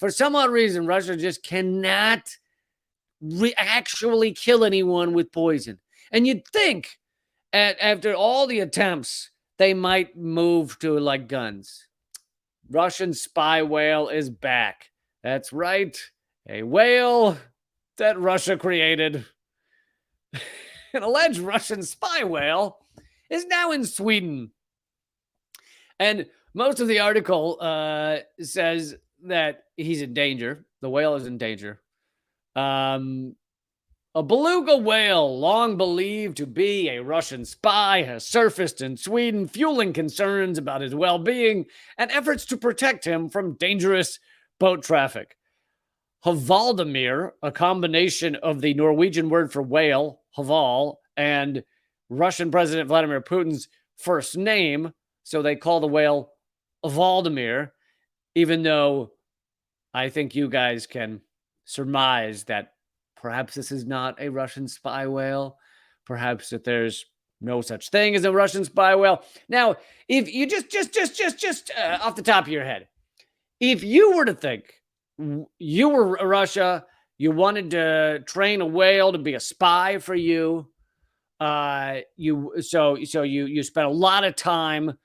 For some odd reason, Russia just cannot actually kill anyone with poison. And you'd think after all the attempts, they might move to like guns. Russian spy whale is back. That's right. A whale that Russia created. An alleged Russian spy whale is now in Sweden. And most of the article says that he's in danger. The whale is in danger. A beluga whale, long believed to be a Russian spy, has surfaced in Sweden, fueling concerns about his well-being and efforts to protect him from dangerous boat traffic. Hvaldimir, a combination of the Norwegian word for whale, Hval, and Russian President Vladimir Putin's first name, so they call the whale Hvaldimir, even though I think you guys can surmise that perhaps this is not a Russian spy whale. Perhaps that there's no such thing as a Russian spy whale. Now, if you just off the top of your head, if you were to think you were Russia, you wanted to train a whale to be a spy for you, you spent a lot of time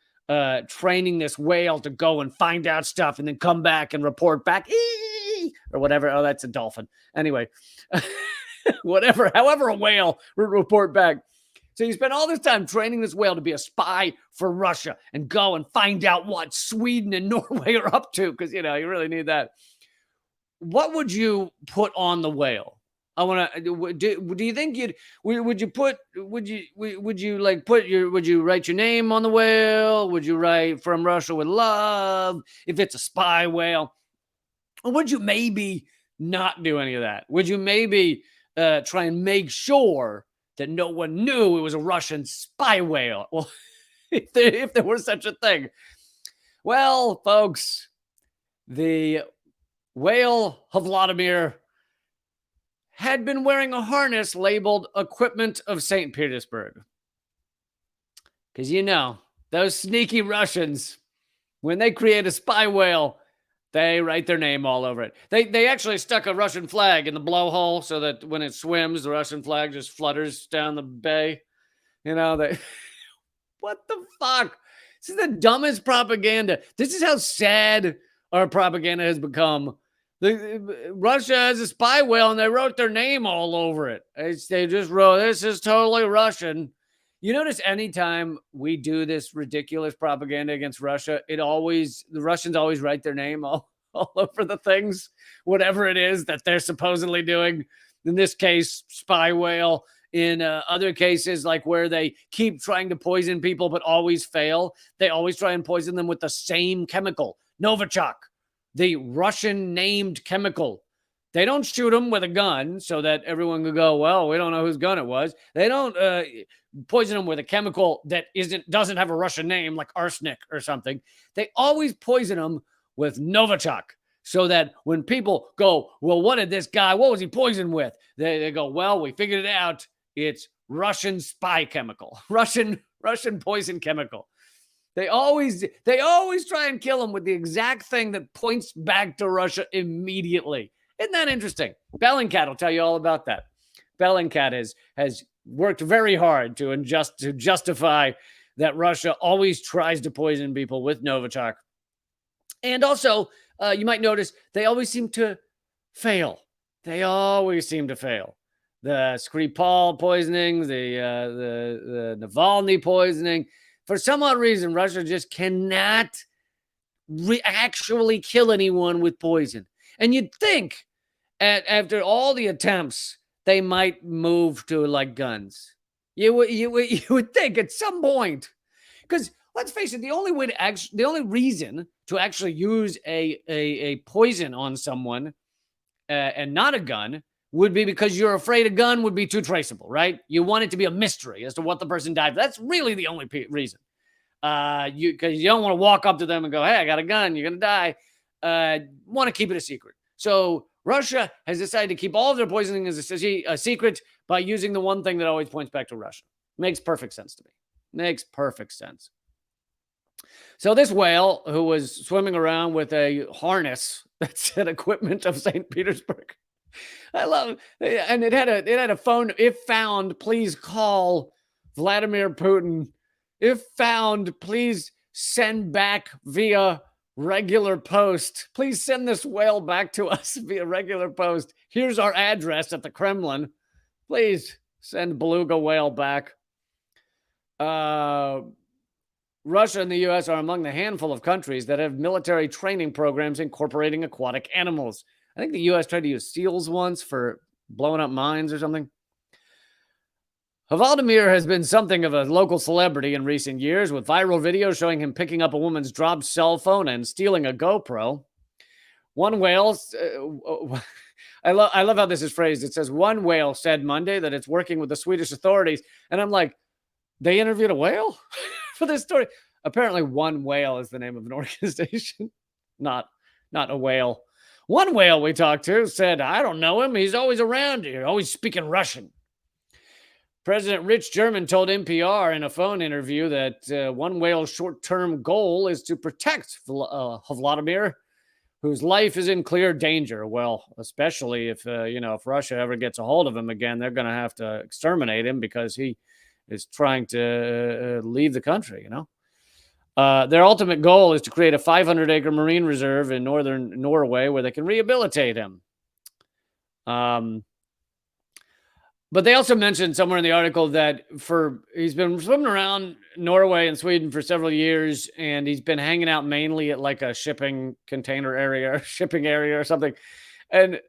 training this whale to go and find out stuff and then come back and report back. Or whatever. Oh, that's a dolphin. Anyway, however a whale would report back. So you spend all this time training this whale to be a spy for Russia and go and find out what Sweden and Norway are up to, because, you really need that. What would you put on the whale? I want to, do you think would you write your name on the whale? Would you write "From Russia with Love" if it's a spy whale? Or would you maybe not do any of that? Would you maybe try and make sure that no one knew it was a Russian spy whale? Well, if there were such a thing. Well, folks, the whale Hvaldimir had been wearing a harness labeled Equipment of St. Petersburg. Because those sneaky Russians, when they create a spy whale, they write their name all over it. They actually stuck a Russian flag in the blowhole so that when it swims, the Russian flag just flutters down the bay. What the fuck? This is the dumbest propaganda. This is how sad our propaganda has become. Russia has a spy whale and they wrote their name all over it. They just wrote, "This is totally Russian." You notice anytime we do this ridiculous propaganda against Russia, the Russians always write their name all over the things, whatever it is that they're supposedly doing. In this case, spy whale. In other cases, like where they keep trying to poison people but always fail, they always try and poison them with the same chemical, Novichok, the Russian-named chemical. They don't shoot them with a gun so that everyone could go, well, we don't know whose gun it was. They don't poison them with a chemical that doesn't have a Russian name, like arsenic or something. They always poison them with Novichok so that when people go, well, what was he poisoned with? They go, well, we figured it out. It's Russian spy chemical, Russian poison chemical. They always try and kill them with the exact thing that points back to Russia immediately. Isn't that interesting? Bellingcat will tell you all about that. Bellingcat has worked very hard to justify that Russia always tries to poison people with Novichok. And also, you might notice they always seem to fail. They always seem to fail. The Skripal poisoning, the Navalny poisoning. For some odd reason, Russia just cannot actually kill anyone with poison. And you'd think after all the attempts, they might move to like guns. You would think at some point, because let's face it, the only reason to actually use a poison on someone and not a gun would be because you're afraid a gun would be too traceable, right? You want it to be a mystery as to what the person died. That's really the only reason. Because you don't want to walk up to them and go, "Hey, I got a gun. You're gonna die." Want to keep it a secret. So Russia has decided to keep all of their poisoning as a secret by using the one thing that always points back to Russia. Makes perfect sense to me. Makes perfect sense. So this whale, who was swimming around with a harness that said equipment of St. Petersburg. I love, and it had a phone. If found, please call Vladimir Putin. If found, please send back via regular post. Please send this whale back to us via regular post. Here's our address at the Kremlin. Please send beluga whale back. Russia and the U.S. are among the handful of countries that have military training programs incorporating aquatic animals. I think the U.S. tried to use seals once for blowing up mines or something. Vladimir has been something of a local celebrity in recent years, with viral videos showing him picking up a woman's dropped cell phone and stealing a GoPro. One whale, I love how this is phrased. It says, one whale said Monday that it's working with the Swedish authorities. And I'm like, they interviewed a whale for this story? Apparently, One Whale is the name of an organization, not a whale. One whale we talked to said, I don't know him. He's always around here, always speaking Russian. President Rich German told NPR in a phone interview that One Whale's short-term goal is to protect Vladimir, whose life is in clear danger. Well, especially if Russia ever gets a hold of him again, they're going to have to exterminate him because he is trying to leave the country, Their ultimate goal is to create a 500-acre marine reserve in northern Norway where they can rehabilitate him. But they also mentioned somewhere in the article that he's been swimming around Norway and Sweden for several years, and he's been hanging out mainly at like a shipping area or something. And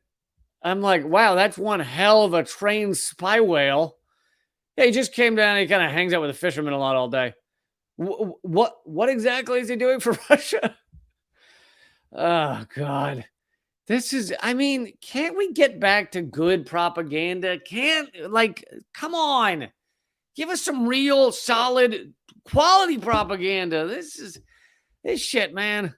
I'm like, wow, that's one hell of a trained spy whale. Yeah, he just came down and he kind of hangs out with the fishermen a lot all day. What exactly is he doing for Russia? Oh, God. Can't we get back to good propaganda? Come on. Give us some real, solid, quality propaganda. This shit, man.